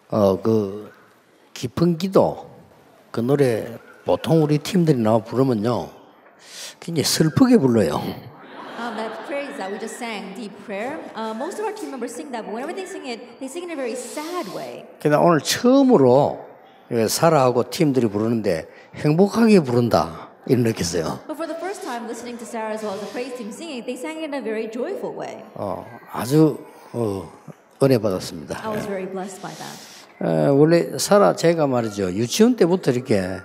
그 깊은 기도 그 노래 보통 우리 팀들이 나와 부르면요 굉장히 슬프게 불러요. That praise that we just sang, deep prayer. Most of our team members sing that, but whenever they sing it in a very sad way. 그러나 오늘 처음으로 사라하고 팀들이 부르는데 행복하게 부른다 이런 느꼈어요. But for the first time, listening to Sarah as well as the praise team singing, they sang it in a very joyful way. 아주 은혜 받았습니다. I was very blessed by that. 원래 사라 제가 말이죠 유치원 때부터 이렇게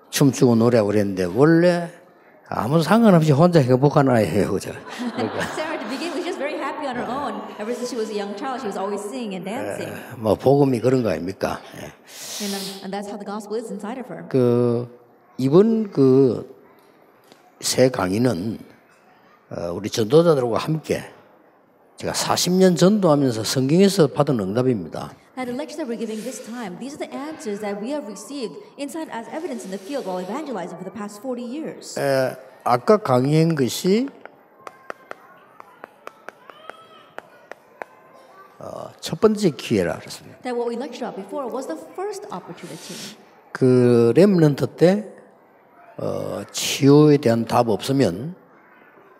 춤추고 노래하고 그랬는데 원래 아무 상관없이 혼자 행복한 아이예요, 그죠? Sarah, to begin, was just very happy on her own. Ever since she was a young child, she was always singing and dancing. 뭐 복음이 그런 거 아닙니까? And that's how the gospel is inside of her. 이번 새 강의는 우리 전도자들과 함께 제가 40년 전도하면서 성경에서 받은 응답입니다. Now, the lecture that we're giving this time, these are the answers that we have received inside as evidence in the field while evangelizing for the past 40 years. 아까 강의한 것이 첫 번째 기회라 그랬습니다. That what we lectured about before was the first opportunity. 그 렘넌트 때 치유에 대한 답 없으면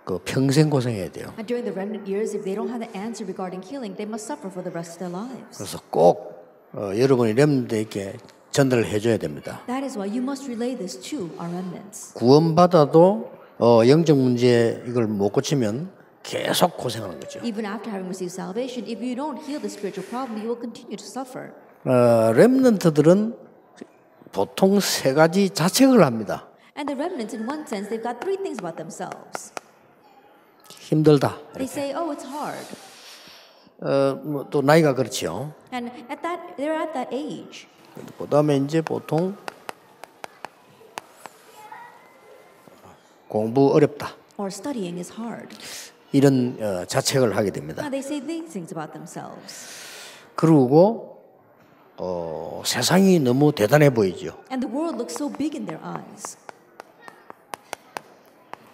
그 평생 고생해야 돼요. And during the remnant years, if they don't have the answer regarding healing, they must suffer for the rest of their lives. 그래서 꼭 여러분이 렘넌트에게 전달을 해줘야 됩니다. That is why you must relay this to our remnants. 구원받아도 영적 문제 이걸 못 고치면 계속 고생하는 거죠. Even after having received salvation, if you don't heal the spiritual problem, you will continue to suffer. 렘넌트들은 보통 세 가지 자책을 합니다. And the remnants, in one sense, they've got three things about themselves. 힘들다. They say, "Oh, it's hard." 또 나이가 그렇죠. And they're at that age. 그다음에 이제 보통 공부 어렵다. Or studying is hard. 이런 자책을 하게 됩니다. Now they say these things about themselves. 그리고 세상이 너무 대단해 보이죠. And the world looks so big in their eyes.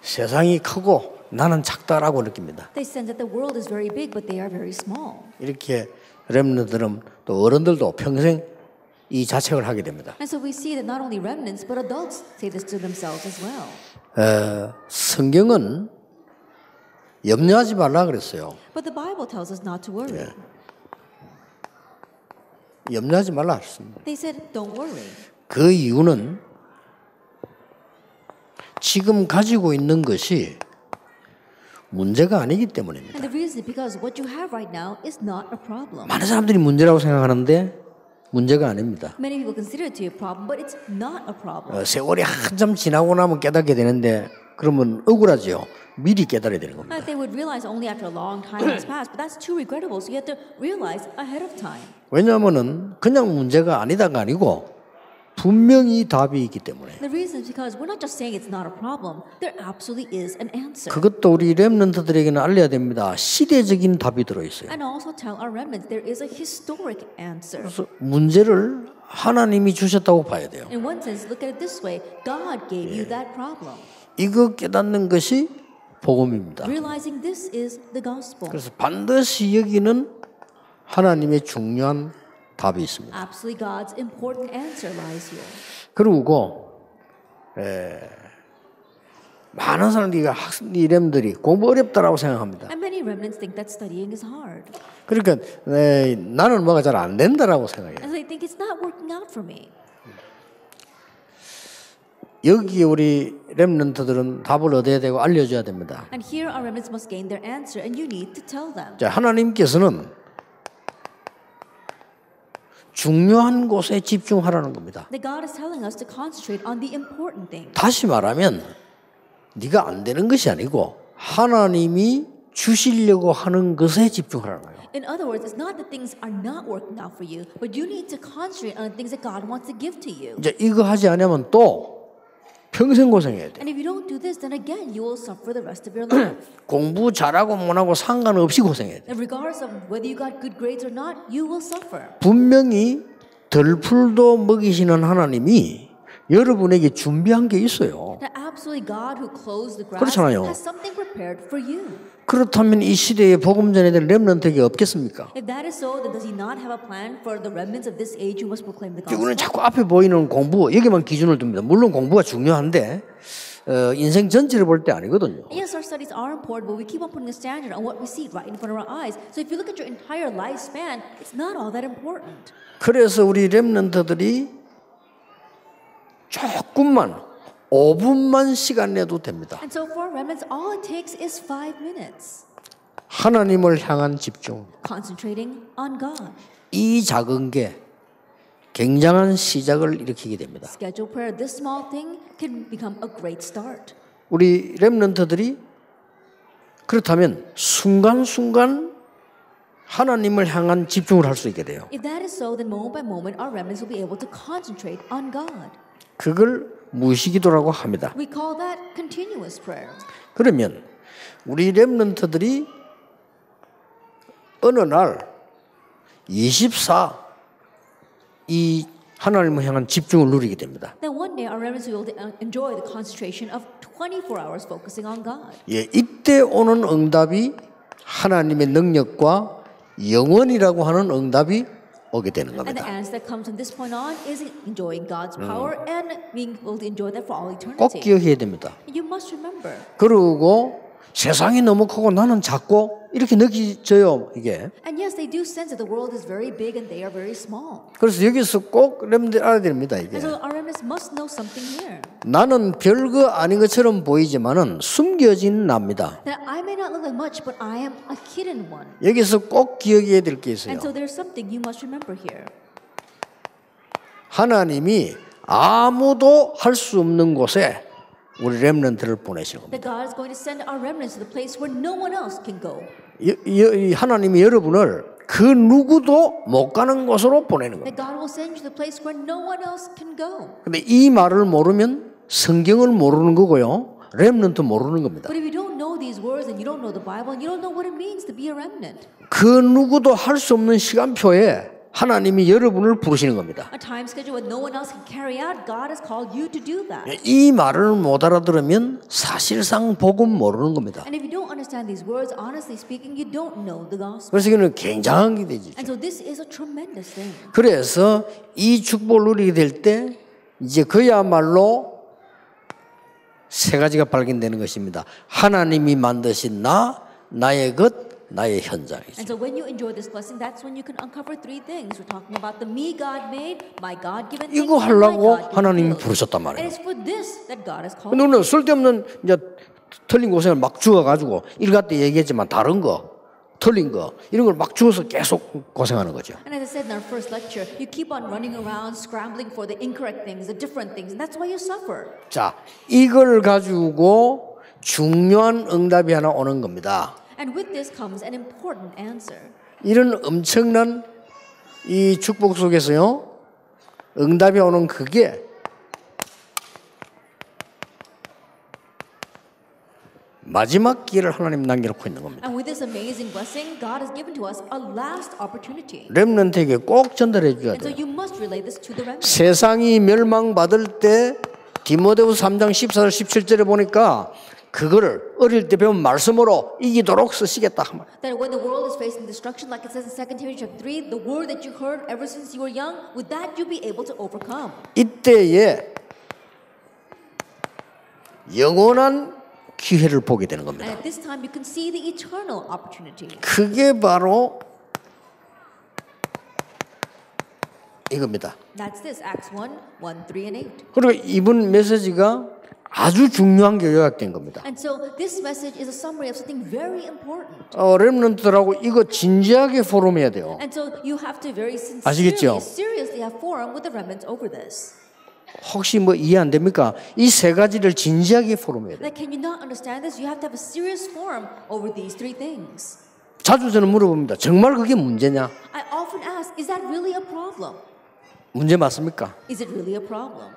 세상이 크고 나는 작다라고 느낍니다. They sense that the world is very big, but they are very small. 이렇게 렘넌트들은 또 어른들도 평생 이 자책을 하게 됩니다. And so we see that not only remnants, but adults say this to themselves as well. 성경은 염려하지 말라 그랬어요. But the Bible tells us not to worry. 염려하지 말라 그랬습니다. They said, "Don't worry." 그 이유는 지금 가지고 있는 것이 문제가 아니기 때문입니다. And the reason is because what you have right now is not a problem. 많은 사람들이 문제라고 생각하는데 문제가 아닙니다. Many people consider it to be a problem, but it's not a problem. 세월이 한참 지나고 나면 깨닫게 되는데 그러면 억울하죠. 미리 깨달아야 되는 겁니다. They would realize only after a long time has passed, but that's too regrettable. So you have to realize ahead of time. 왜냐하면은 그냥 문제가 아니다가 아니고 분명히 답이 있기 때문에. The reason is because we're not just saying it's not a problem. There absolutely is an answer. 그것도 우리 렘넌트들에게는 알려야 됩니다. 시대적인 답이 들어 있어요. And also tell our remnants there is a historic answer. 그래서 문제를 하나님이 주셨다고 봐야 돼요. In one sense, look at it this way: God gave you that problem. 이거 깨닫는 것이 복음입니다. Realizing this is the gospel. 그래서 반드시 여기는 하나님의 중요한 답이 있습니다. Absolutely, God's important answer lies here. 그리고 많은 사람들이 이 렘들이 공부 어렵다라고 생각합니다. And many remnants think that studying is hard. 그러니까 나는 뭐가 잘 안 된다라고 생각해요. And they think it's not working out for me. 여기 우리 렘넌트들은 답을 얻어야 되고 알려줘야 됩니다. And here our remnants must gain their answer, and you need to tell them. 자, 하나님께서는 중요한 곳에 집중하라는 겁니다. That God is telling us to concentrate on the important things. 다시 말하면 네가 안 되는 것이 아니고 하나님이 주시려고 하는 것에 집중하라는 거예요. In other words, it's not that things are not working out for you, but you need to concentrate on the things that God wants to give to you. 이제 이거 하지 않으면 또 평생 고생해야 돼. And if you don't do this, then again you will suffer the rest of your life. 공부 잘하고 못하고 상관없이 고생해야 돼. And regardless of whether you got good grades or not, you will suffer. 분명히 덜풀도 먹이시는 하나님이 여러분에게 준비한 게 있어요. That absolutely God who clothes the grass 그렇잖아요. has something prepared for you. 그렇다면 이 시대에 복음 전해될 렘넌트에게 없겠습니까? If that is so, then does he not have a plan for the remnants of this age who must proclaim the gospel? 우리는 자꾸 앞에 보이는 공부 여기만 기준을 둡니다. 물론 공부가 중요한데 인생 전체를 볼 때 아니거든요. Yes, our studies are important, but we keep on putting a standard on what we see right in front of our eyes. So if you look at your entire lifespan, it's not all that important. 그래서 우리 렘넌트들이 조금만 5분만 시간 내도 됩니다. And so for remnants, all it takes is 5 minutes. 하나님을 향한 집중. Concentrating on God. 이 작은 게 굉장한 시작을 일으키게 됩니다. Schedule prayer. This small thing can become a great start. 우리 렘넌트들이 그렇다면 순간순간 하나님을 향한 집중을 할 수 있게 돼요. If that is so, then moment by moment, our remnants will be able to concentrate on God. 그걸 무시기도라고 합니다. We call that continuous prayer. 그러면 우리 렘넌트들이 어느 날 24 이 하나님을 향한 집중을 누리게 됩니다. Then one day, our remnants will enjoy the concentration of 24 hours focusing on God. 예, 이때 오는 응답이 하나님의 능력과 영원이라고 하는 응답이 오게 되는 And the 겁니다. answer that comes from this point on is enjoying God's power and being able to enjoy that for all 꼭 eternity. 기억해야 됩니다. You must remember. 그리고 세상이 너무 크고 나는 작고 이렇게 느껴져요, 이게. And yes, they do sense that the world is very big and they are very small. 그래서 여기서 꼭 렘들 알아야 됩니다, 이게. And so our remnants must know something here. 나는 별거 아닌 것처럼 보이지만은 숨겨진 납니다. That I may not look like much, but I am a hidden one. 여기서 꼭 기억해야 될 게 있어요. And so there's something you must remember here. 하나님이 아무도 할 수 없는 곳에 우리 렘넌트를 보내시는 겁니다. That God is going to send our remnants to the place where no one else can go. 하나님이 여러분을 그 누구도 못 가는 곳으로 보내는 That 겁니다. God will send you to the place where no one else can go. 근데 이 말을 모르면 성경을 모르는 거고요. 렘넌트 모르는 겁니다. But if you don't know these words and you don't know the Bible and you don't know what it means to be a remnant, 그 누구도 할 수 없는 시간표에 하나님이 여러분을 부르시는 겁니다. a time schedule what no one else can carry out, God has called you to do that. 이 말을 못 알아들으면 사실상 복음 모르는 겁니다. And if you don't understand these words, honestly speaking, you don't know the gospel. 그래서 이거는 굉장한 게 되지. And so this is a tremendous thing. 그래서 이 축복을 누리게 될 때 이제 그야말로 세 가지가 발견되는 것입니다. 하나님이 만드신 나의 것, 나의 현장이죠. And so when you enjoy this blessing, that's when you can uncover 3 things. We're talking about the me God made, my God-given thing, 이거 and my 하려고 God-given 하나님이 will. 부르셨단 And 말이에요. it's for this that God has called. 근데 우리는 쓸데없는 이제 틀린 고생을 막 주어가지고 일가 때 얘기했지만 다른 거, 틀린 거 이런 걸 막 주어서 계속 고생하는 거죠. And as I said in our first lecture, you keep on running around scrambling for the incorrect things, the different things, and that's why you suffer. 자, 이걸 가지고 중요한 응답이 하나 오는 겁니다. And with this comes an important answer. 이런 엄청난 이 축복 속에서요, 응답이 오는 그게 마지막 기회를 하나님 남겨놓고 있는 겁니다. And with this amazing blessing, God has given to us a last opportunity. 렘넌트에게 꼭 전달해 줘야 And so 돼요. you must relay this to the remnant. 세상이 멸망받을 때 디모데후서 3장 14절 17절에 보니까 그거를 어릴 때 배운 말씀으로 이기도록 쓰시겠다. That when the world is facing destruction, like it says in 2 Timothy chapter 3, the word that you heard ever since you were young, with that you'll be able to overcome. 이때에 영원한 기회를 보게 되는 겁니다. And at this time, you can see the eternal opportunity. 그게 바로 이겁니다. That's this, Acts 1, 1, 3, and 8. 그리고 이번 메시지가 아주 중요한 게 요약된 겁니다. And so this message is a summary of something very important. 렘넌트들하고 이거 진지하게 포럼해야 돼요. And so you have to very 아시겠죠? seriously have forum with the remnants over this. 혹시 뭐 이해 안 됩니까? 이 세 가지를 진지하게 포럼해야 돼요. Like, can you not understand this? You have to have a serious forum over these 3 things. 자주 저는 물어봅니다. 정말 그게 문제냐? I often ask, is that really a problem? 문제 맞습니까? Is it really a problem?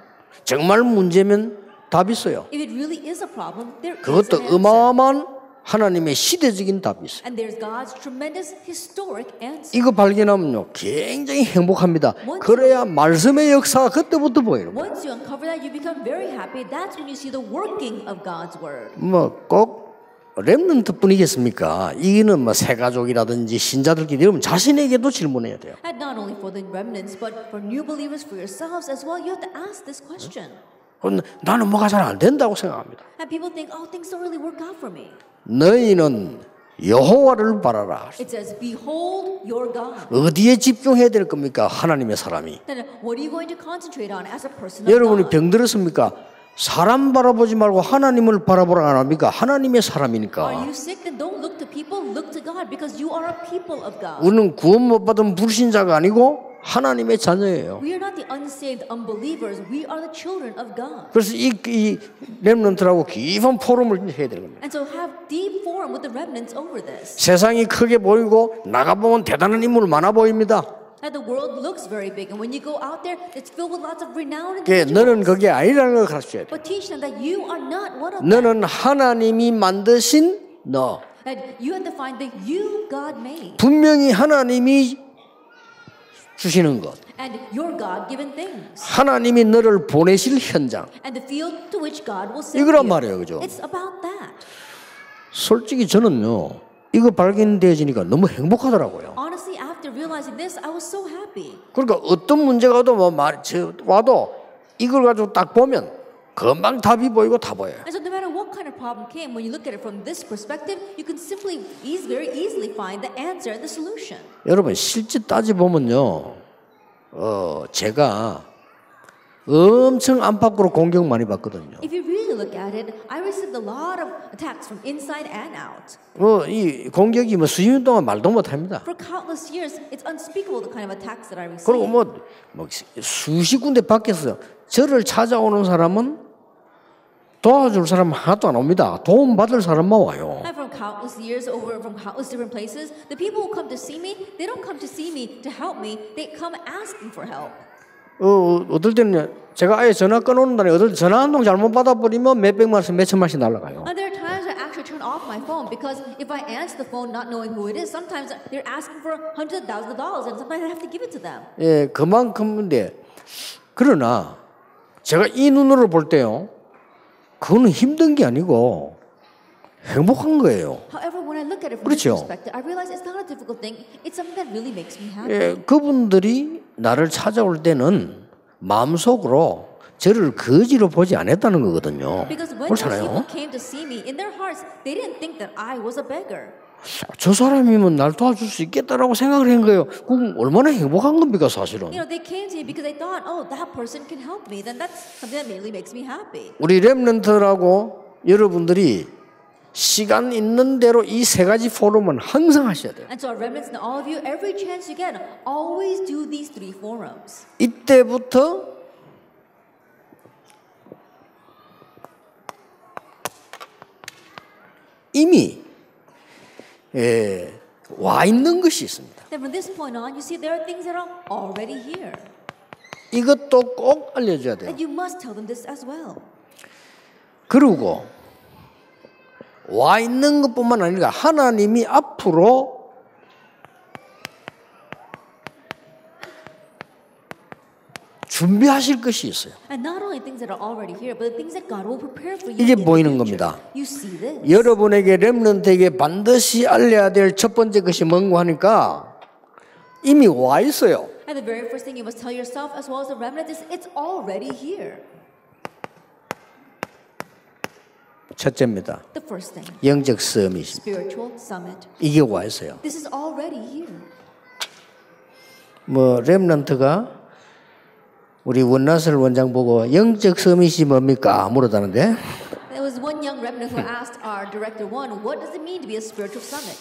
정말 문제면 답이 있어요. If it really is a problem, there is 그것도 an answer. 어마어마한 하나님의 시대적인 답이 있어요. And there's God's tremendous historic answer. 이거 발견하면요 굉장히 행복합니다. 그래야 말씀의 역사가 그때부터 보이는 거예요. Once you uncover that, you become very happy. That's when you see the working of God's word. 꼭 렘넌트뿐이겠습니까? 이거는 새가족이라든지 신자들끼리 여러분 자신에게도 질문해야 돼요. And not only for the remnants, but for new believers, for yourselves as well, you have to ask this question. 나는 뭐가 잘 안 된다고 생각합니다. And people think, oh, things don't really work out for me. 너희는 여호와를 바라라. It says, behold your God. 어디에 집중해야 될 겁니까? 하나님의 사람이. Then what are you going to concentrate on as a person of 여러분이 God? 병들었습니까? 사람 바라보지 말고 하나님을 바라보라 안 합니까? 하나님의 Are 사람이니까. you sick? Then don't look to people, look to God, because you are a people of God. 우리는 구원 못 받은 불신자가 아니고 하나님의 자녀예요. We are not the unsaved unbelievers. We are the children of God. 그래서 이 렘넌트라고 깊은 포럼을 해야 되는 겁니다. And so have deep forum with the remnants over this. 세상이 크게 보이고 나가보면 대단한 인물 많아 보입니다. And the world looks very big, and when you go out there, it's filled with lots of renowned 너는 individuals. 그게 아니라는 걸 가르쳐야 돼. But teach them that you are not one of them. 너는 하나님이 만드신 너. That you have to find the you God made. 분명히 하나님이 주시는 것. And your God-given things. 하나님이 너를 보내실 현장. And the field to which God will send 이거란 you. 말이에요, 그죠? It's about that. 솔직히 저는요, 이거 발견되어지니까 너무 행복하더라고요. Honestly, after realizing this, I was so happy. 그러니까 어떤 문제가 와도 이걸 가지고 딱 보면 금방 답이 보이고 다 보여요. And so no matter what kind of problem came, when you look at it from this perspective, you can simply, very easily find the answer and the solution. 여러분 실제 따져 보면요, 제가 엄청 안팎으로 공격 많이 받거든요. If you really look at it, I received a lot of attacks from inside and out. 이 공격이 수십 년 동안 말도 못합니다. For countless years, it's unspeakable the kind of attacks that I received. 그리고 수십 군데 밖에서 저를 찾아오는 사람은 도와줄 사람 하나도 안 옵니다. 도움 받을 사람만 와요. And from countless years over, from countless different places, the people who come to see me, they don't come to see me to help me. They come asking for help. 어떨 때는 제가 아예 전화 끊어놓는다니 어떨 때 전화 한 통 잘못 받아버리면 몇백만씩 몇천만씩 날아가요. And there are times I actually turn off my phone because if I answer the phone not knowing who it is, sometimes they're asking for hundreds of thousands of dollars, and sometimes I have to give it to them. 예, 그만큼인데 그러나 제가 이 눈으로 볼 때요, 그거는 힘든 게 아니고 행복한 거예요. However, when I look at it from 그렇죠. this perspective, I realize it's not a difficult thing. It's something that really makes me happy. 예, 그분들이 나를 찾아올 때는 마음속으로 저를 거지로 보지 않았다는 거거든요. Because when those 그렇잖아요. people came to see me, in their hearts, they didn't think that I was a beggar. 저 사람이면 날 도와줄 수 있겠다라고 생각을 한 거예요. 그럼 얼마나 행복한 겁니까 사실은. You know, they came to me because they thought, oh, that person can help me. Then that's something that really makes me happy. 우리 렘넌트라고 여러분들이 시간 있는 대로 이 세 가지 포럼은 항상 하셔야 돼요. And so our remnants and all of you, every chance you get, always do these 3 forums. 이때부터 이미 와 있는 것이 있습니다. Then from this point on, you see there are things that are already here. 이것도 꼭 알려줘야 돼요. And you must tell them this as well. 그리고 와 있는 것뿐만 아니라 하나님이 앞으로 준비하실 것이 있어요. And not only things that are already here, but the things that God will prepare for you 이게 in the 보이는 future. 겁니다. You see this. 여러분에게 렘넌트에게 반드시 알려야 될 첫 번째 것이 뭔고 하니까 이미 와 있어요. And the very first thing you must tell yourself as well as the remnant is it's already here. 첫째입니다. The first thing, 영적 서밋. spiritual summit. 이게 와 있어요. This is already here. 렘넌트가 우리 원나슬 원장 보고 영적 서밋이 뭡니까 물었다는데 There was one young remnant who asked our director one, what does it mean to be a spiritual summit?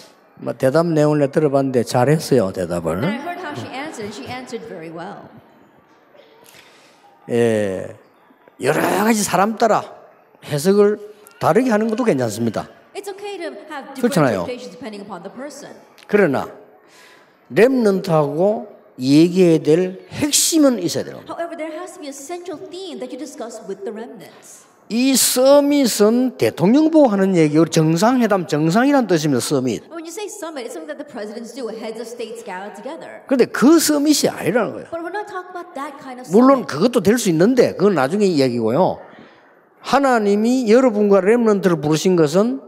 대답 내용을 들어봤는데 잘했어요 대답을. And I heard how she answered, and she answered very well. 여러 가지 사람 따라 해석을 다르게 하는 것도 괜찮습니다. It's okay to have different 그렇잖아요. interpretations depending upon the person. 그러나 렘넌트하고 얘기해야 될 핵심은 있어야 되는 겁니다. However, there has to be a central theme that you discuss with the remnants. 이 서밋은 대통령 보고 하는 얘기요. 정상회담, 정상이란 뜻입니다. 서밋. When you say summit, it's something that the presidents do, heads of states gather together. 그런데 그 서밋이 아니라는 거예요. But we're not talking about that kind of 물론 summit. 그것도 될 수 있는데 그건 나중에 이야기고요. 하나님이 여러분과 렘넌트를 부르신 것은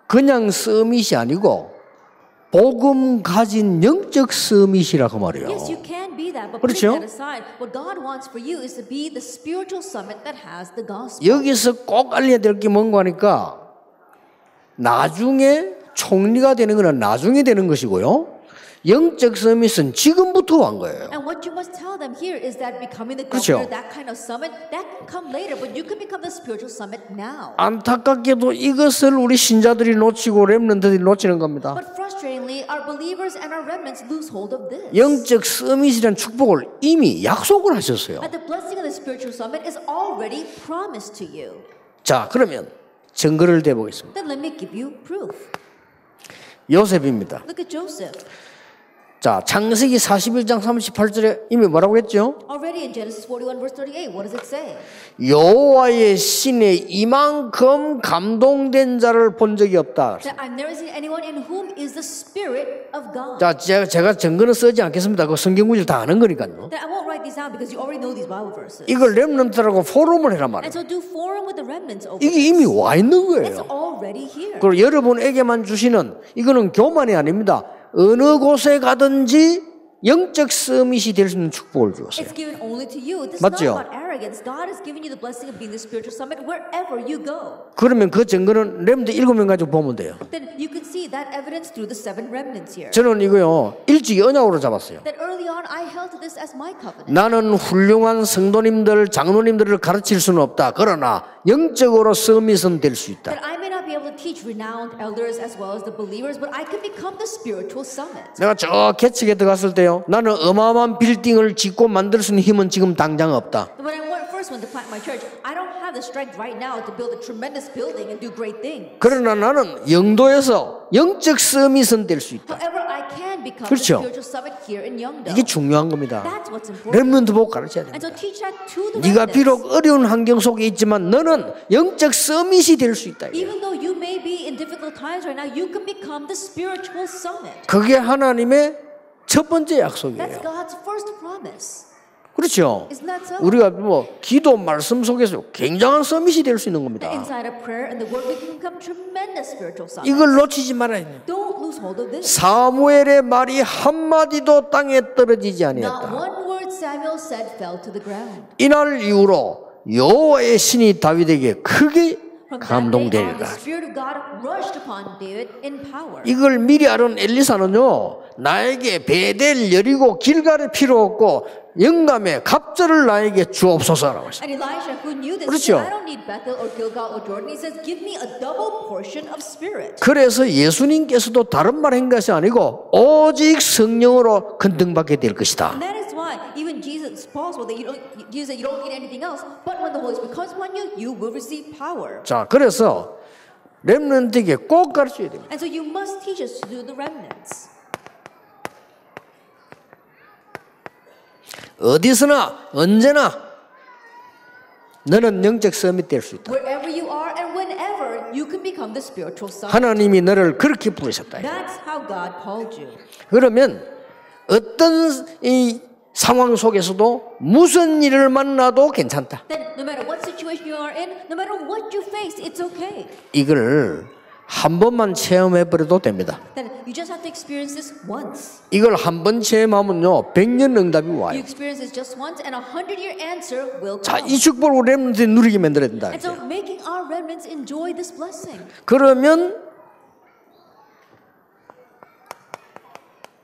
그냥 서밋이 아니고 복음 가진 영적 서밋이라고 말이에요. Yes, you can be that, but 그렇죠? putting that aside, what God wants for you is to be the spiritual summit that has the gospel. 여기서 꼭 알려야 될 게 뭔가 하니까 나중에 총리가 되는 건 나중에 되는 것이고요. 영적 서밋은 지금부터 한 거예요. And what you must tell them here is that becoming the 그렇죠? governor, that kind of summit, that can come later, but you can become the spiritual summit now. 안타깝게도 이것을 우리 신자들이 놓치고 렘넌트들이 놓치는 겁니다. But frustratingly, our believers and our remnants lose hold of this. 영적 서밋이라는 축복을 이미 약속을 하셨어요. That the blessing of the spiritual summit is already promised to you. 자, 그러면 증거를 대보겠습니다. Then let me give you proof. 요셉입니다. Look at Joseph. 자, 창세기 41장 38절에 이미 뭐라고 했죠? Already in Genesis 41 verse 38, what does it say? 여호와의 신에 이만큼 감동된 자를 본 적이 없다. That I've never seen anyone in whom is the Spirit of God. 자, 제가 증거는 쓰지 않겠습니다. 그 성경 구절 다 아는 거니까요. That I won't write these down because you already know these Bible verses. 이걸 렘넌트라고 포럼을 해란 말이에요. And so do forum with the remnants over 이게 이미 와 있는 It's 거예요. already here. 그리고 여러분에게만 주시는 이거는 교만이 아닙니다. 어느 곳에 가든지 영적 서밋이 될 수 있는 축복을 주었어요. It's given only to you. This is 맞죠? not about arrogance. God has given you the blessing of being the spiritual summit wherever you go. 그러면 그 증거는 렘드 7명 가지고 보면 돼요. Then you can see that evidence through the 7 remnants here. 저는 이거요 일찍 언약으로 잡았어요. That early on I held to this as my covenant. 나는 훌륭한 성도님들, 장로님들을 가르칠 수는 없다. 그러나 영적으로 서밋은 될 수 있다. That I may not be able to teach renowned elders as well as the believers, but I can become the spiritual summit. 내가 저 개척에 들어갔을 때요 나는 어마어마한 빌딩을 짓고 만들 수 있는 힘은 지금 당장 없다. When I first went to plant my church, I don't have the strength right now to build a tremendous building and do great things. 그러나 나는 영도에서 영적 서밋은 될 수 있다. However, I can become 그렇죠. the spiritual summit here in Yeongdo. 이게 중요한 겁니다. That's what's important. 렘넌트 보고 가르쳐야 And 됩니다. so teach that to the 네가 remnants. 비록 어려운 환경 속에 있지만 너는 영적 서밋이 될 수 있다. Even though you may be in difficult times right now, you can become the spiritual summit. 그게 하나님의 첫 번째 That's 약속이에요. God's first promise. 그렇죠. Isn't that so? 우리가 뭐 기도 말씀 속에서 굉장한 서밋이 될 수 있는 겁니다. Inside of prayer and the word, we can become tremendous spiritual summits. 이걸 놓치지 말아야 돼요. Don't lose hold of this. 사무엘의 말이 한마디도 땅에 떨어지지 Not 아니했다. one word Samuel said fell to the ground. 이날 이후로 여호와의 신이 다윗에게 크게 From that day on, the 감동되리라. Spirit of God rushed upon David in power. 이걸 미리 알은 엘리사는요 나에게 베델 여리고 길갈이 필요 없고 영감의 갑절을 나에게 주옵소서라고 했어요. And Elijah, who knew this, 그렇죠. said, I don't need Bethel or Gilgal or Jordan. He says, give me a double portion of spirit. 그래서 예수님께서도 다른 말 한 것이 아니고 오직 성령으로 건등받게 될 것이다. And that is why even Jesus, Paul said that Jesus said you don't need anything else, but when the Holy Spirit comes upon you, you will receive power. 자, 그래서 렘넌트에게 꼭 가르쳐야 됩니다. And so you must teach us to do the remnants. 어디서나 언제나 너는 영적 서밋 될 수 있다. Wherever you are and whenever, you can become the spiritual summit. 하나님이 너를 그렇게 부르셨다. That's how God called you. 그러면 어떤 이 상황 속에서도 무슨 일을 만나도 괜찮다. Then no matter what situation you are in, no matter what you face, it's okay. 이걸 한 번만 체험해 버려도 됩니다. Then you just have to experience this once. 이걸 한 번 체험하면요 100년 응답이 You 와요. experience this just once, and 100-year answer will 자, come. 이 축복을 렘넌트에 누리게 만들어야 된다. And so making our remnants enjoy this blessing. 그러면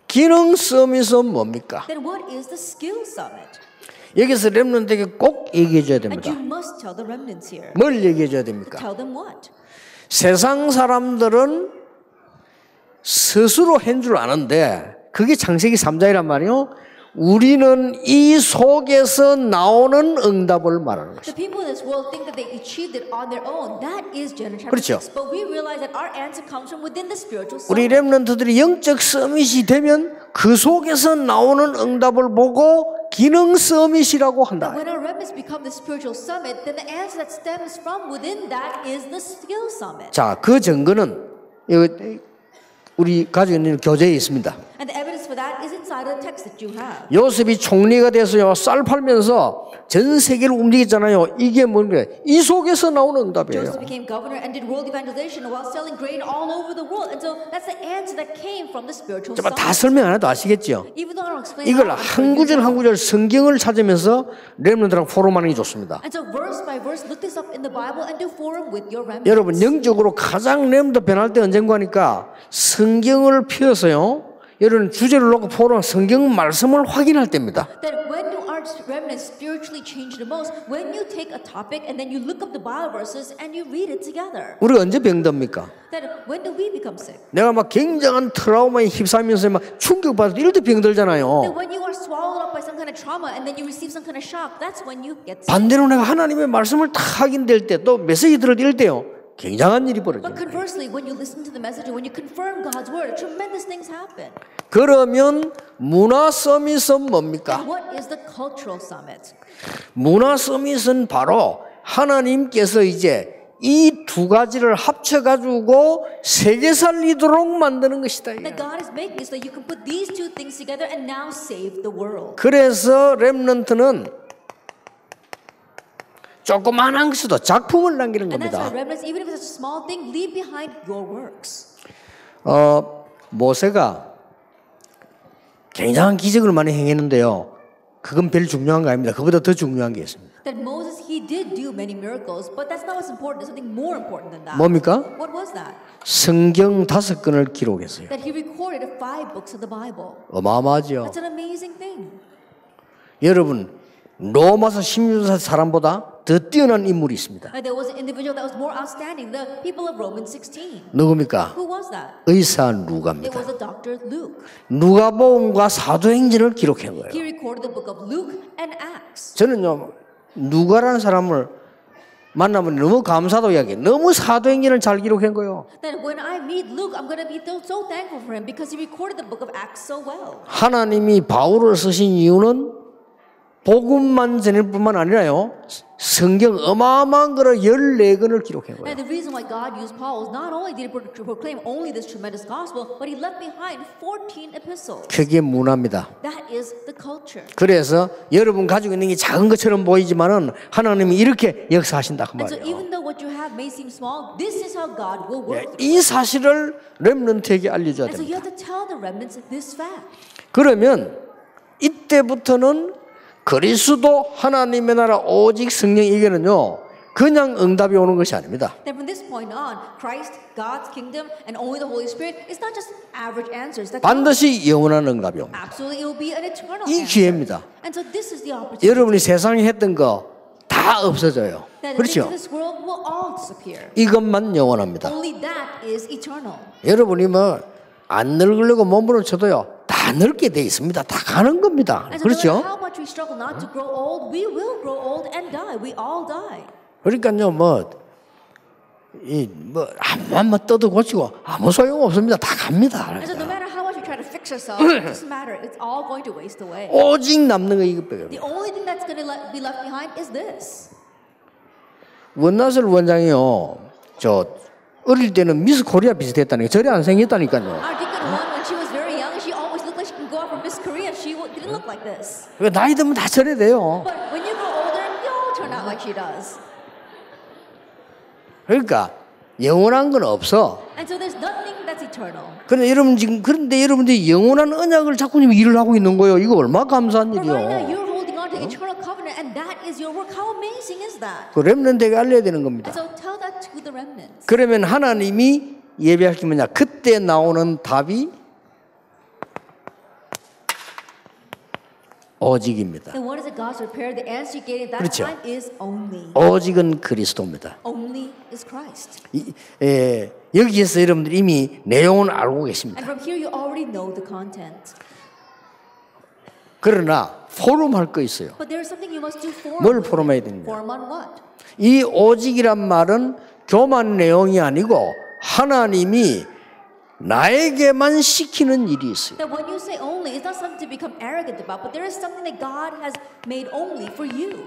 기능 서밋은 뭡니까? Then what is the skill summit? 여기서 렘넌트에게 꼭 얘기해 줘야 And 됩니다. you must tell the remnants here. 뭘 얘기해 줘야 됩니까? Tell them what? 세상 사람들은 스스로 한 줄 아는데 그게 창세기 3장이란 말이요. 우리는 이 속에서 나오는 응답을 말하는 The 것이죠. people in this world think that they achieved it on their own. That is Genesis chapter 그렇죠. 6. But we realize that our answer comes from within the spiritual 우리 summit. 렘넌트들이 영적 서밋이 되면 그 속에서 나오는 응답을 보고 기능 서밋이라고 한다. When our remnants become the spiritual summit, then the answer that stems from within that is the skill summit. 자, 그 증거는 우리 가지고 있는 교재에 있습니다. And the evidence for that is inside of the text that you have. 요셉이 총리가 돼서요, 쌀 팔면서 전 세계를 움직였잖아요. 이게 뭔가 이 속에서 나오는 응답이에요. Joseph became governor and did world evangelization while selling grain all over the world. And so that's the answer that came from the spiritual 정말 다 summit. 설명 안 해도 아시겠죠? Even though I don't explain 이걸 how, 한 구절 한 구절 성경을 찾으면서 렘넌트랑 포럼하는 게 좋습니다. And so verse by verse, look this up in the Bible and do forum with your remnants. 여러분 영적으로 가장 렘넌트 변할 때 언젠가니까 성경을 펴서요. 여러분 주제를 놓고 포럼 성경 말씀을 확인할 때입니다. That when do our remnants spiritually change the most? When you take a topic and then you look up the Bible verses and you read it together. 우리가 언제 병듭니까? That when do we become sick? 내가 막 굉장한 트라우마에 휩싸이면서 막 충격받아서 이럴 때 That 병들잖아요. when you are swallowed up by some kind of trauma and then you receive some kind of shock, that's when you get sick. 반대로 내가 하나님의 말씀을 다 확인될 때 또 메시지 들을 이럴 때요. 굉장한 일이 But 벌어집니다. conversely, when you listen to the message and when you confirm God's word, tremendous things happen. 그러면 문화 서밋은 뭡니까? And what is the cultural summit? 문화 서밋은 바로 하나님께서 이제 이 두 가지를 합쳐가지고 세계 살리도록 만드는 것이다. That God is making so that you can put these two things together and now save the world. 그래서 렘넌트는 조그만한 것도 작품을 남기는 And that's why 겁니다. remnants, even if it's a small thing, leave behind your works. 모세가 굉장한 기적을 많이 행했는데요. 그건 별 중요한 거 아닙니다. 그보다 더 중요한 게 있습니다. That Moses, he did do many miracles, but that's not what's important. There's something more important than that. 뭡니까? What was that? 성경 5권을 기록했어요. That he recorded 5 books of the Bible. 어마어마하죠. That's an amazing thing. 여러분 로마서 16세 사람보다 더 뛰어난 인물이 있습니다. There was an individual that was more outstanding, the people of Romans 16. 누굽니까? Who was that? 의사 It 누가입니다. was a Dr. Luke. 누가복음과 사도행전을 기록한 거예요. He recorded the book of Luke and Acts. 저는요 누가라는 사람을 만나면 너무 감사도 이야기해요. 너무 사도행전을 잘 기록한 거예요. That when I meet Luke, I'm going to be so thankful for him because he recorded the book of Acts so well. 하나님이 바울을 쓰신 이유는 복음만 전할 뿐만 아니라요. 성경 어마어마한 거를 14권을 기록한 거예요. And the reason why God used Paul was not only did he proclaim only this tremendous gospel, but he left behind 14 epistles. 그게 문화입니다. That is the culture. 그래서 여러분 가지고 있는 게 작은 것처럼 보이지만은 하나님이 이렇게 역사하신다 그 And so 말이에요. even though what you have may seem small, this is how God will work. 이 사실을 렘넌트에게 알려줘야 And so you 됩니다. have to tell the remnants this fact. 그러면 이때부터는 그리스도 하나님의 나라 오직 성령 이게는요 그냥 응답이 오는 것이 아닙니다. Then from this point on, Christ, God's kingdom, and only the Holy Spirit is not just average answers. That 반드시 영원한 응답이 옵니다. absolutely it will be an eternal 이 answer. 기회입니다. And so this is the opportunity. 여러분이 세상에 했던 거 다 없어져요. That the things 그렇죠? of this world will all disappear. 이것만 영원합니다. Only that is eternal. 여러분이 뭐 안 늙으려고 몸부림 쳐도요 다 늙게 돼 있습니다. 다 가는 겁니다. And so no matter 그렇죠? how much we struggle not to grow old, we will grow old and die. We all die. 그러니까요 한번 떠도 고치고 아무 소용 없습니다. 다 갑니다. And so no matter how much we try to fix ourselves, it doesn't matter. It's all going to waste away. 오직 남는 거 이것밖에. The only thing that's going to be left behind is this. 원나슬 원장이요. 저 어릴 때는 미스 코리아 비슷했다니까. 저리 안 생겼다니까요. Our deacon one, when she was very young, she always looked like she could go out from Miss Korea. She didn't look like this. 나이 들면 다 저래 돼요. But when you grow older, you all turn out like she does. 그러니까 영원한 건 없어. And so there's nothing that's eternal. 그런데 여러분들이 영원한 언약을 자꾸 일을 하고 있는 거예요. 이거 얼마나 감사한 But right now, 일이요. you're holding on to the eternal covenant, and that is your work. How amazing is that? 그 렘넌트에게 알려야 되는 겁니다. And so tell that to the remnants. 그러면 하나님이 예배할 게 뭐냐? 그때 나오는 답이 오직입니다. And what is it God's prepared? The answer you get at that 그렇죠. time is only. 오직은 그리스도입니다. Only is Christ. 여기에서 여러분들 이미 내용을 알고 계십니다. And from here, you already know the content. 그러나 포럼할 거 있어요. But there is something you must do for. 뭘 포럼해야 됩니까? Forum on what? 이 오직이란 말은 교만 내용이 아니고 하나님이 나에게만 시키는 일이 있어요. That when you say only, it's not something to become arrogant about, but there is something that God has made only for you.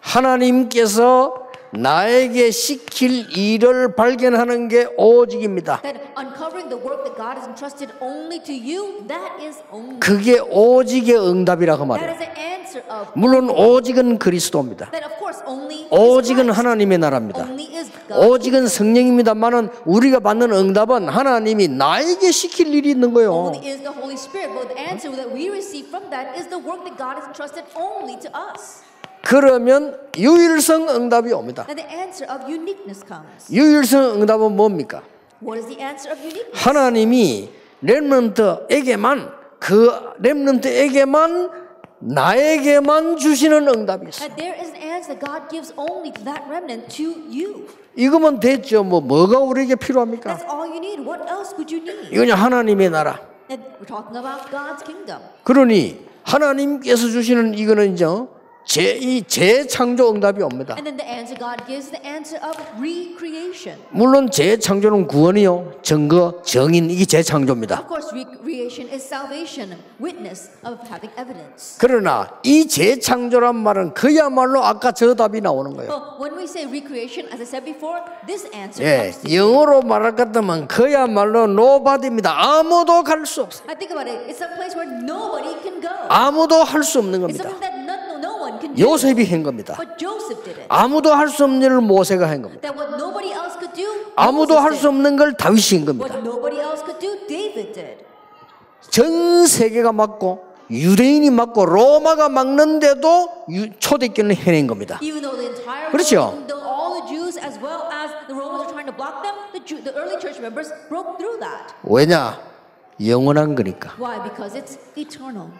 하나님께서 나에게 시킬 일을 발견하는 게 오직입니다. That uncovering the work that God has entrusted only to you, that is only. 그게 오직의 응답이라고 That 말해요. is the answer of. 물론 오직은 그리스도입니다. That of course only. 오직은 is Christ. 하나님의 나라입니다. Only is God. 오직은 성령입니다만은 우리가 받는 응답은 하나님이 나에게 시킬 일이 있는 거예요. Only is the Holy Spirit, but the answer that we receive from that is the work that God has entrusted only to us. 그러면 유일성 응답이 옵니다. Then the answer of uniqueness comes. 유일성 응답은 뭡니까? What is the answer of uniqueness? 하나님이 렘넌트에게만 그 렘넌트에게만 나에게만 주시는 응답이 있어요. That there is an answer that God gives only to that remnant to you. 이거면 됐죠. 뭐가 우리에게 필요합니까? That's all you need. What else could you need? 이거는 하나님의 나라. And we're talking about God's kingdom. 그러니 하나님께서 주시는 이거는 이제 재창조 응답이 옵니다. And then the answer God gives is the answer of recreation. 물론 재창조는 구원이요, 증거, 정인 이게 재창조입니다. Of course, recreation is salvation, witness of having evidence. 그러나 이 재창조란 말은 그야말로 아까 저 답이 나오는 거예요. But when we say recreation, as I said before, this answer 예, comes to you. 영어로 말할 것 같으면 그야말로 nobody입니다. 아무도 갈 수 없어요. I think about it. It's a place where nobody can go. 아무도 할 수 없는 It's 겁니다. something that no one can do. 요셉이 한 겁니다. But Joseph did it. 아무도 할 수 없는 일을 모세가 한 겁니다. That what nobody else could do, 아무도 할 Moses 수 did. 없는 걸 다윗이 한 겁니다. What nobody else could do, David did. 전 세계가 막고 유대인이 막고 로마가 막는데도 초대교회는 해낸 겁니다. Even though the entire 그렇죠. world, all the Jews as well as the Romans were trying to block them, the early church members broke through that. 왜냐? 영원한 거니까. Why? Because it's eternal.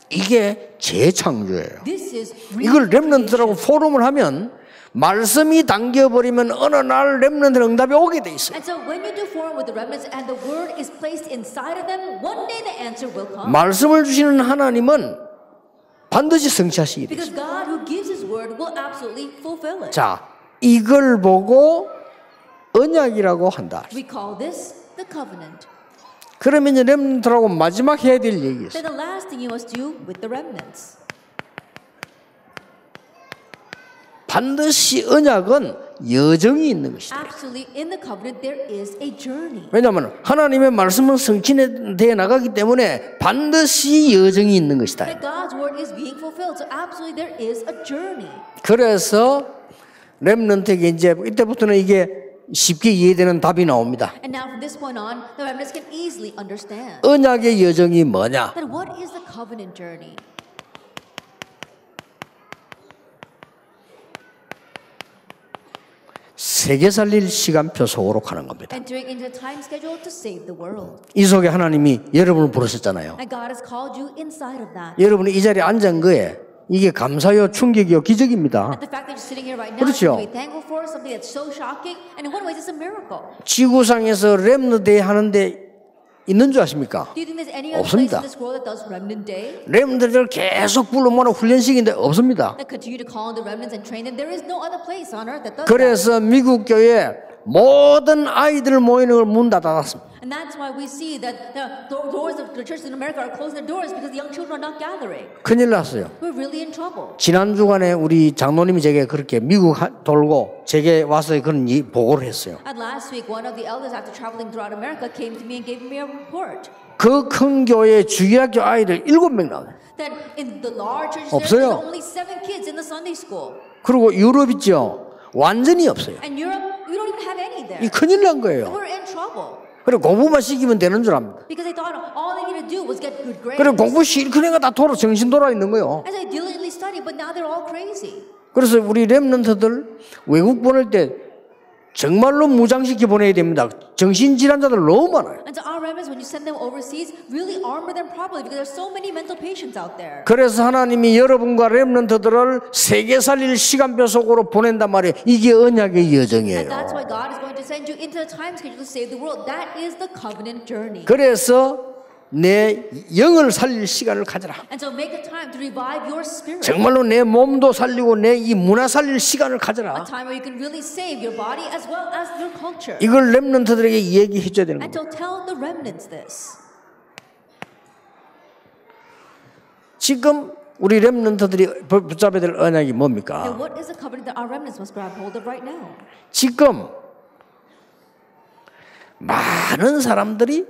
이게 재창조예요. This is 이걸 렘넌트라고 recreation. 포럼을 하면 말씀이 당겨버리면 어느 날 렘넌트 응답이 오게 돼 있어요. And so when you do forum with the remnants and the word is placed inside of them, one day the answer will come. 말씀을 주시는 하나님은 반드시 성취하시게 돼 Because 있어요. God who gives his word will absolutely fulfill it. 자, 이걸 보고 언약이라고 한다. We call this the covenant. 그러면 이제 렘넌트라고 마지막 해야 될 얘기 있어요. Then the last thing you must do with the remnants. 반드시 언약은 여정이 있는 것이다. Absolutely, in the covenant there is a journey. 왜냐하면 하나님의 말씀은 성취되어 나가기 때문에 반드시 여정이 있는 것이다. That God's word is being fulfilled. So absolutely there is a journey. 그래서 렘넌트에게 이제 이때부터는 이게 쉽게 이해되는 답이 나옵니다. And now from this point on, the remnants can easily understand. 언약의 여정이 뭐냐? Then what is the covenant journey? 세계 살릴 시간표 속으로 가는 겁니다. Entering into the time schedule to save the world. 이 속에 하나님이 여러분을 부르셨잖아요. And God has called you inside of that. 여러분이 이 자리에 앉은 거에 이게 감사요, 충격이요, 기적입니다. The fact that you're sitting here right now, 그렇죠. you can be thankful for something that's so shocking, and in one way, it's a miracle. 지구상에서 렘넌트 하는데 있는 줄 아십니까? Do you think there's any other place 없습니다. in this world that does remnant day? 렘넌트를 계속 불러 모아 훈련시키는데 없습니다. That continue to call on the remnants and train them? There is no other place on earth that does that. 그래서 미국 교회 모든 아이들 모이는 걸 문 다 닫았습니다. And that's why we see that the doors of the churches in America are closing their doors because the young children are not gathering. 큰일 났어요. We're really in trouble. 지난 주간에 우리 장로님이 제게 그렇게 미국 돌고 제게 와서 그런 보고를 했어요. And last week, one of the elders, after traveling throughout America, came to me and gave me a report 그 큰 교회 주일학교 아이들 7명 나와요. that in the large churches 없어요. there's only 7 kids in the Sunday school. 그리고 유럽 있죠. 완전히 없어요. And Europe, we don't even have any there. 이 큰일 난 거예요. We're in trouble. 그리고 공부만 시키면 되는 줄 압니다. Because they thought all they needed to do was get good grades. 그리고 공부 실컷 해가 다 정신 돌아 있는 거예요. As they diligently studied, but now they're all crazy. 그래서 우리 렘넌트들 외국 보낼 때 정말로 무장시켜 보내야 됩니다. 정신질환자들 너무 많아요. And to our remnants, when you send them overseas, really armor them properly because there's so many mental patients out there. 그래서 하나님이 여러분과 렘넌트들을 세계 살릴 시간표 속으로 보낸단 말이에요. 이게 언약의 여정이에요. And that's why God is going to send you into the time schedule to save the world. That is the covenant journey. 그래서 내 영을 살릴 시간을 가져라. And so make a time to revive your spirit. 정말로 내 몸도 살리고 내 이 문화 살릴 시간을 A 가져라. time where you can really save your body as well as your culture. 이걸 렘넌트들에게 얘기해 줘야 되는 And 겁니다. so tell the remnants this. 지금 우리 렘넌트들이 붙잡아야 될 언약이 And 뭡니까? what is the covenant that our remnants must grab hold of right now? 지금 많은 사람들이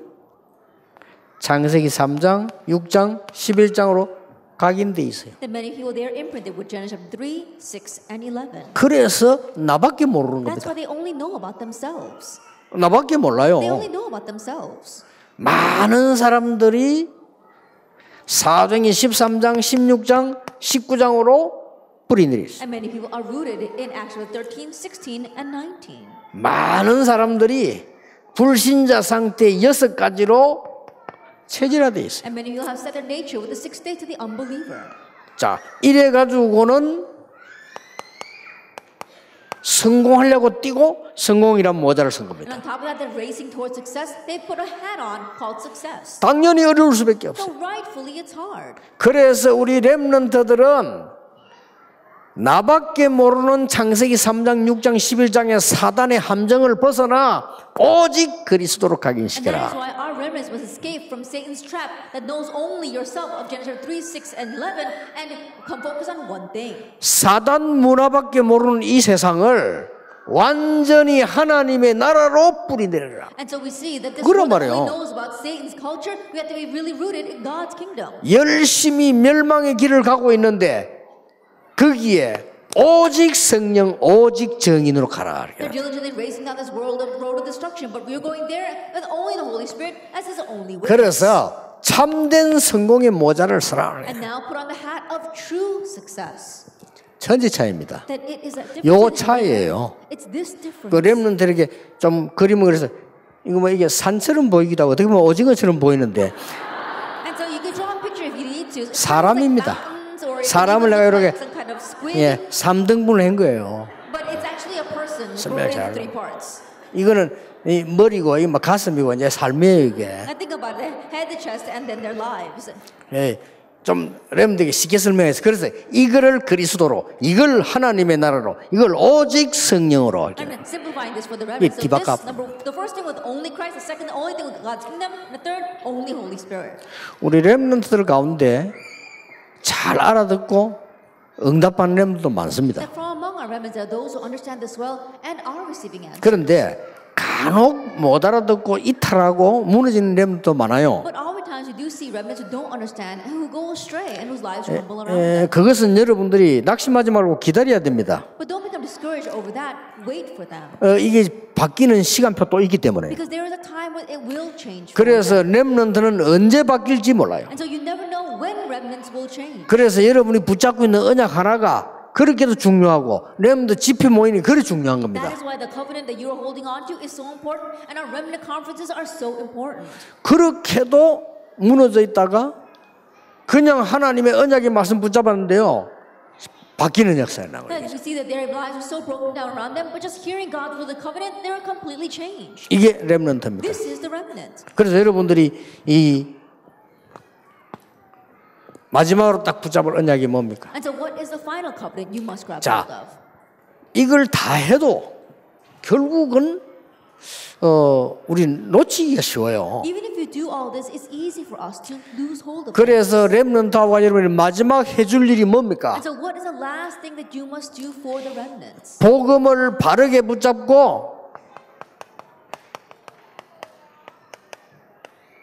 창세기 3장, 6장, 11장으로 각인돼 있어요. That many people they are imprinted with Genesis 3, 6, and 11. 그래서 나밖에 모르는 That's 겁니다. why they only know about themselves. 나밖에 몰라요. They only know about themselves. 많은 사람들이 사도행전 13장, 16장, 19장으로 뿌리 내렸어요. And many people are rooted in Acts 13, 16, and 19. 많은 사람들이 불신자 상태 6가지로 체질화되어 있어요. And many people have set their nature with the 6th day to the unbeliever. 자, 이래 가지고는 성공하려고 뛰고 성공이란 모자를 쓴 And 겁니다. on top of that, they're racing towards success. They put a hat on called success. 당연히 어려울 수밖에 없어요. So rightfully, it's hard. 그래서 우리 렘넌트들은 나밖에 모르는 창세기 3장, 6장, 11장의 사단의 함정을 벗어나 오직 그리스도로 And that is 각인시켜라. why our remnants must escape from Satan's trap that knows only yourself of Genesis 3, 6, and 11 and come focus on one thing. 사단 문화밖에 모르는 이 세상을 완전히 하나님의 나라로 뿌리내려라. And so we see that this 그런 world 말이에요. only knows about Satan's culture. We have to be really rooted in God's kingdom. 열심히 멸망의 길을 가고 있는데 거기에 오직 성령, 오직 정인으로 가라. They're diligently racing down this road of destruction, but we're going there with only the Holy Spirit as His only way. 그래서 참된 성공의 모자를 쓰라. And now put on the hat of true success. 천지 차이입니다. That it is a 요 difference. 차이예요. It's this difference. 그 렘넌트에게 좀 그림을 그래서 이거 뭐 이게 산처럼 보이기도 하고 어떻게 보면 오징어처럼 보이는데 And so you can draw a picture if you need to. 사람입니다. Or 사람을 내가 이렇게 some kind of squid. 예, 3등분을 한 거예요. But it's actually a person 설명을 broken into 잘. 3 parts. 이거는 이 머리고 이 막 가슴이고 이제 삶이에요 이게. I think about the head, the chest, and then their lives. 예, 좀 렘들에게 쉽게 설명해서 그래서 이거를 그리스도로, 이걸 하나님의 나라로, 이걸 오직 성령으로. I'm simplifying this for the remnants. So 뒤바깥. the first thing with only Christ, the second, the only thing with God's kingdom, and the third, only Holy Spirit. 우리 렘넌트들 가운데 잘 알아듣고 응답하는 렘넌트도 많습니다. That from among our remnants are those who understand this well and are receiving answers. 그런데 간혹 못 알아듣고 이탈하고 무너지는 렘넌트도 많아요. But oftentimes we do see remnants who don't understand and who go astray and whose lives crumble around them. 그것은 여러분들이 낙심하지 말고 기다려야 됩니다. But don't become discouraged over that. Wait for them. 이게 바뀌는 시간표 또 있기 때문에. Because there is a time when it will change. for 그래서 them. 렘넌트는 언제 바뀔지 몰라요. And so you never know when remnants will change. 그래서 여러분이 붙잡고 있는 언약 하나가 그렇게도 중요하고 렘넌트 집회 모임이 그리 중요한 겁니다. That is why the covenant that you are holding on to is so important, and our remnant conferences are so important. 그렇게도 무너져 있다가 그냥 하나님의 언약의 말씀 붙잡았는데요. 바뀌는 역사가 나와요. That you see that their lives are so broken down around them, but just hearing God through the covenant, they are completely changed. 이게 렘넌트입니다. This is the remnant. 그래서 여러분들이 이 마지막으로 딱 붙잡을 언약이 뭡니까? And so what is the final covenant you must grab 자, hold of? 이걸 다 해도 결국은 우린 놓치기가 쉬워요. Even if you do all this, it's easy for us to lose hold of it. 그래서 렘넌트와 여러분이 마지막 해줄 일이 뭡니까? And so what is the last thing that you must do for the remnants? 복음을 바르게 붙잡고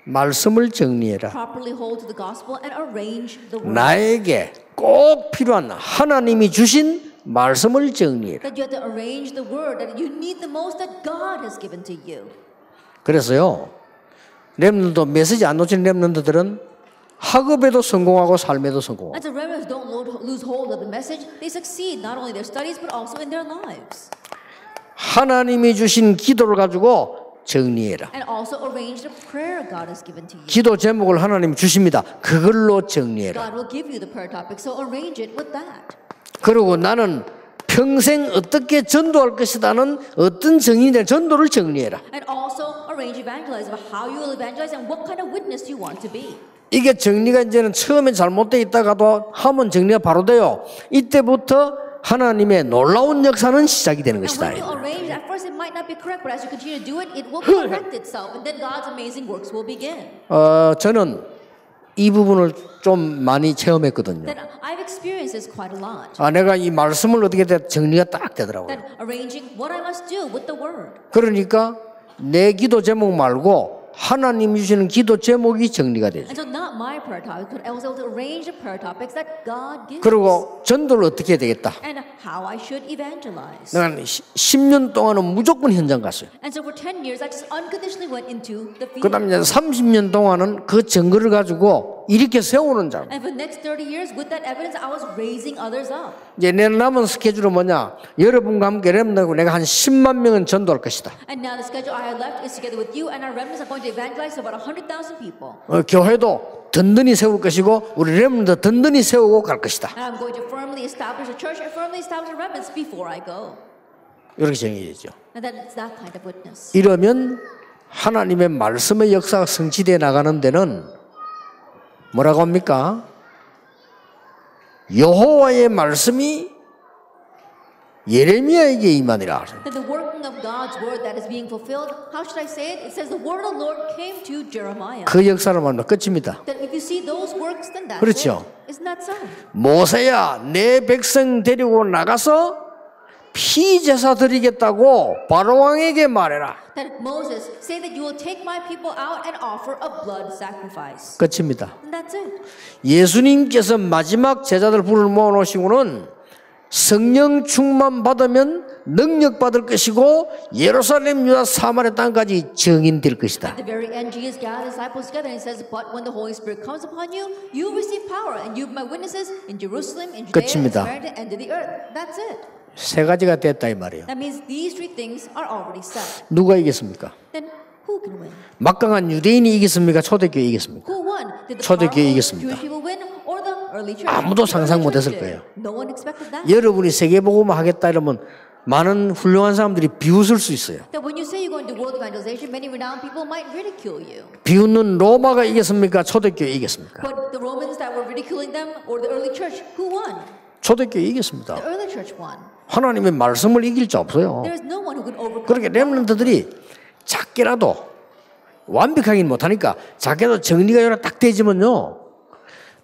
말씀을 정리해라. Properly hold to the gospel and arrange the word. 나에게 꼭 필요한 하나님이 주신 말씀을 정리해라. That you have to arrange the word that you need the most that God has given to you. 그래서요, 렘넌트 메시지 안 놓친 렘넌트들은 학업에도 성공하고 삶에도 성공하고. And so remnants don't lose hold of the message. They succeed not only in their studies but also in their lives. 하나님이 주신 기도를 가지고 정리해라. And also arrange the prayer God has given to you. 기도 제목을 하나님 주십니다. 그걸로 정리해라. God will give you the prayer topic, so arrange it with that. 그리고 나는 평생 어떻게 전도할 것이다는 어떤 정의된 전도를 정리해라. And also arrange evangelize, about how you will evangelize and what kind of witness you want to be. 이게 정리가 이제는 처음에 잘못되어 있다가도 하면 정리가 바로 돼요. 이때부터 하나님의 놀라운 역사는 시작이 되는 And 것이다. when you arrange, at first it might not be correct, but as you continue to do it, it will correct itself, and then God's amazing works will begin. 저는 이 부분을 좀 많이 체험했거든요. Then I've experienced this quite a lot. 내가 이 말씀을 어떻게 정리가 딱 되더라고요. Then arranging what I must do with the word. 그러니까 내 기도 제목 말고 하나님이 주시는 기도 제목이 정리가 되죠. And so not my prayer topics, but I was able to arrange the prayer topics that God gives. 그리고 전도를 어떻게 해야 되겠다. And how I should evangelize. 내가 10년 동안은 무조건 현장 갔어요. And so for 10 years, I just unconditionally went into the field. 그다음에 이제 30년 동안은 그 증거를 가지고 이렇게 세우는 자. And for the next 30 years, with that evidence, I was raising others up. 이제 내 남은 스케줄은 뭐냐? 여러분과 함께 렘넌트고 내가 한 10만 명은 전도할 것이다. And now the schedule I have left is together with you and our remnants are going to evangelize to about 100,000 people. 교회도 든든히 세울 것이고 우리 렘넌트 든든히 세우고 갈 것이다. And I'm going to firmly establish a church and firmly establish a remnants before I go. 이렇게 정해지죠. And then it's that kind of witness. 이러면 하나님의 말씀의 역사가 성취되어 나가는 데는 뭐라고 합니까? 여호와의 말씀이 예레미야에게 임하니라. That the working of God's word that is being fulfilled, how should I say it? It says the word of the Lord came to Jeremiah. 그 역사를 말하면 끝입니다. That if you see those works, then that's 그렇죠. it. Isn't that so? 모세야 내 백성 데리고 나가서 피제사 드리겠다고 바로 왕에게 말해라. That Moses, say that you will take my people out and offer a blood sacrifice. 끝입니다. And that's it. 예수님께서 마지막 제자들 불을 모아놓으시고는 성령 충만 받으면 능력 받을 것이고 예루살렘 유다 사마리아 땅까지 증인될 것이다. At the very end, Jesus gathered disciples together and he says, "But when the Holy Spirit comes upon you, you receive power, and you be my witnesses in Jerusalem, in Judea, and 끝입니다. Samaria, and to the earth." That's it. 세 가지가 됐다 이 말이에요. That means these three things are already set. 누가 이겼습니까? Then who can win? 막강한 유대인이 이겼습니까? 초대교회 이겼습니까? Who won? Did the 초대교회 powerful 이겼습니다. Jewish people win, or the early church? 아무도 The early 상상 church 못했을 did. 거예요. No one expected that. 여러분이 세계복음 하겠다 이러면 많은 훌륭한 사람들이 비웃을 수 있어요. That when you say you're going to do world evangelization, many renowned people might ridicule you. 비웃는 로마가 이겼습니까? 초대교회 이겼습니까? But the Romans that were ridiculing them, or the early church, who won? 초대교회 이겼습니다. The early church won. 하나님의 말씀을 이길 자 없어요. There is no one who can overcome. 그렇게 렘넌트들이 작게라도 완벽하긴 못하니까 작게도 정리가 여러 딱 되지만요.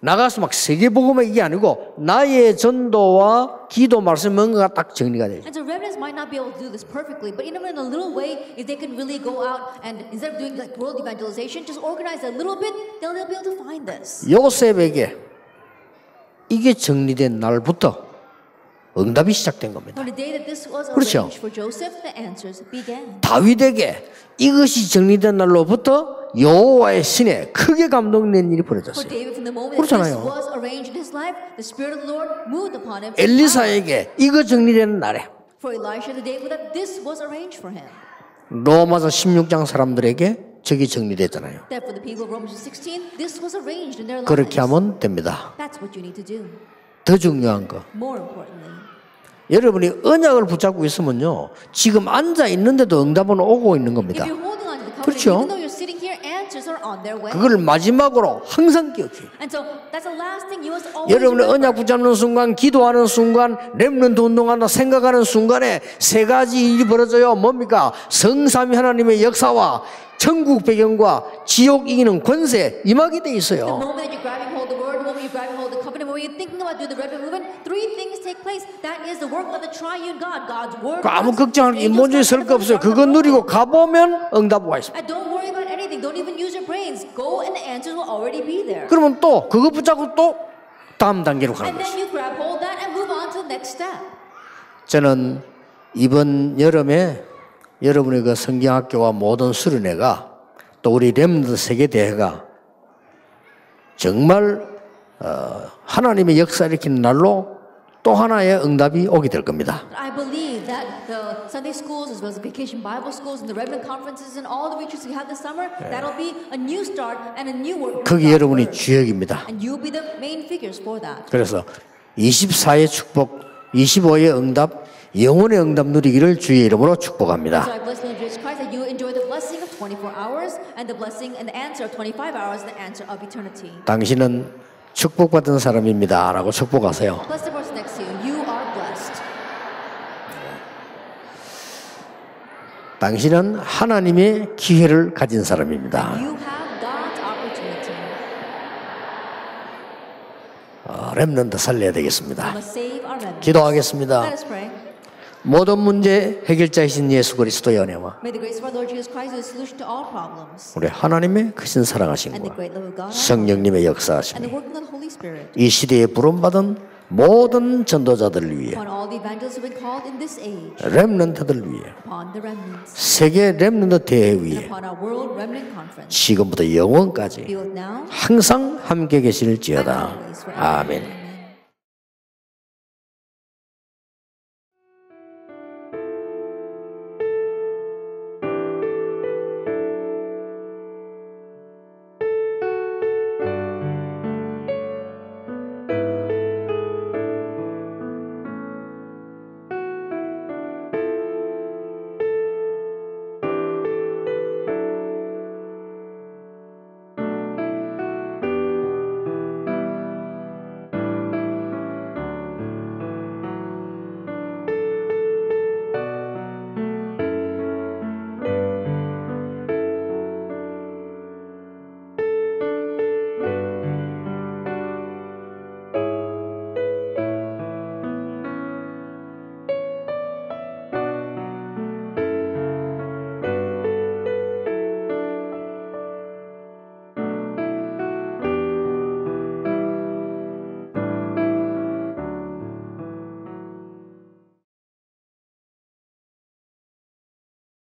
나가서 막 세계복음의 이게 아니고 나의 전도와 기도 말씀 뭔가가 딱 정리가 돼요. And so remnants might not be able to do this perfectly, but even in a little way, if they can really go out and instead of doing like world evangelization, just organize a little bit, they'll be able to find this. 요셉에게 이게 정리된 날부터 응답이 시작된 겁니다. On the day that this was 그렇죠. arranged for Joseph, the answers began. 다윗에게 이것이 정리된 날로부터 여호와의 신에 크게 감동된 일이 For 벌어졌어요. David, from the moment that this 그렇잖아요. was arranged in his life, the Spirit of the Lord moved upon him. 엘리사에게 이거 정리된 날에 For Elisha, the day that this was arranged for him. 로마서 16장 사람들에게 저기 정리됐잖아요. That for the people of Romans 16, this was arranged in their lives. 그렇게 하면 됩니다. That's what you need to do. 더 중요한 거. More importantly, 여러분이 언약을 붙잡고 있으면요. 지금 앉아 있는데도 응답은 오고 있는 if 겁니다. you're holding on to the covenant, 그렇죠. even though you're sitting here, answers are on their way. 그걸 마지막으로 항상 기억해요. And so that's the last thing you must always 여러분의 remember. 언약 붙잡는 순간, 기도하는 순간, 렘넌트 운동한다 생각하는 순간에 세 가지 일이 벌어져요. 뭡니까? 성삼위 하나님의 역사와 천국 배경과 지옥 이기는 권세 임하게 돼 The 있어요. moment that you're grabbing hold of the word, the moment you're grabbing hold of the covenant, when you're thinking about doing the red movement, three things take place. That is the work of the triune God, God's word. 아무 걱정할 인본주의 쓸 거 없어요. 그거 누리고 가보면 응답 와 있습니다. And don't worry about anything. Don't even use your brains. Go and the answers will already be there. 그러면 또 그거 붙잡고 또 다음 단계로 가는 And then 거죠. you grab hold of that and move on to the next step. 저는 이번 여름에 여러분의 그 성경학교와 모든 수련회가 또 우리 렘넌트 세계대회가 정말 하나님의 역사 일으키는 날로 또 하나의 응답이 오게 될 겁니다. I believe that the Sunday schools, as well as the vacation Bible schools and the Remnant conferences and all the retreats we have this summer, that'll be a new start and a new work. 그게 여러분이 주역입니다. And you'll be the main figures for that. 그래서 24의 축복, 25의 응답, 영혼의 응답 누리기를 주의 이름으로 축복합니다. So I bless the Lord Jesus Christ that you enjoy the blessing of 24 hours, and the blessing and the answer of 25 hours, the answer of eternity. 당신은 축복받은 사람입니다. 라고 축복하세요. Bless the person next to you. You are blessed. 당신은 하나님의 기회를 가진 사람입니다. You have God's opportunity. 렘넌트 살려야 되겠습니다. We must save our remnant. 기도하겠습니다. Let us pray. 모든 문제 해결자이신 예수 그리스도의 은혜와 May the grace of our Lord Jesus Christ be the solution to all problems. 우리 하나님의 크신 And the 사랑하심과 great love of God. 성령님의 And the 역사하심 working of the Holy Spirit. 이 시대에 부름받은 모든 전도자들을 위해 Upon all the evangelists who have been called in this age. 렘넌트들 위해 Upon the remnants. 세계 렘넌트 대회 And 위에 upon our World Remnant Conference. 지금부터 Be 영원까지 with now. 항상 함께 계실지어다. 아멘.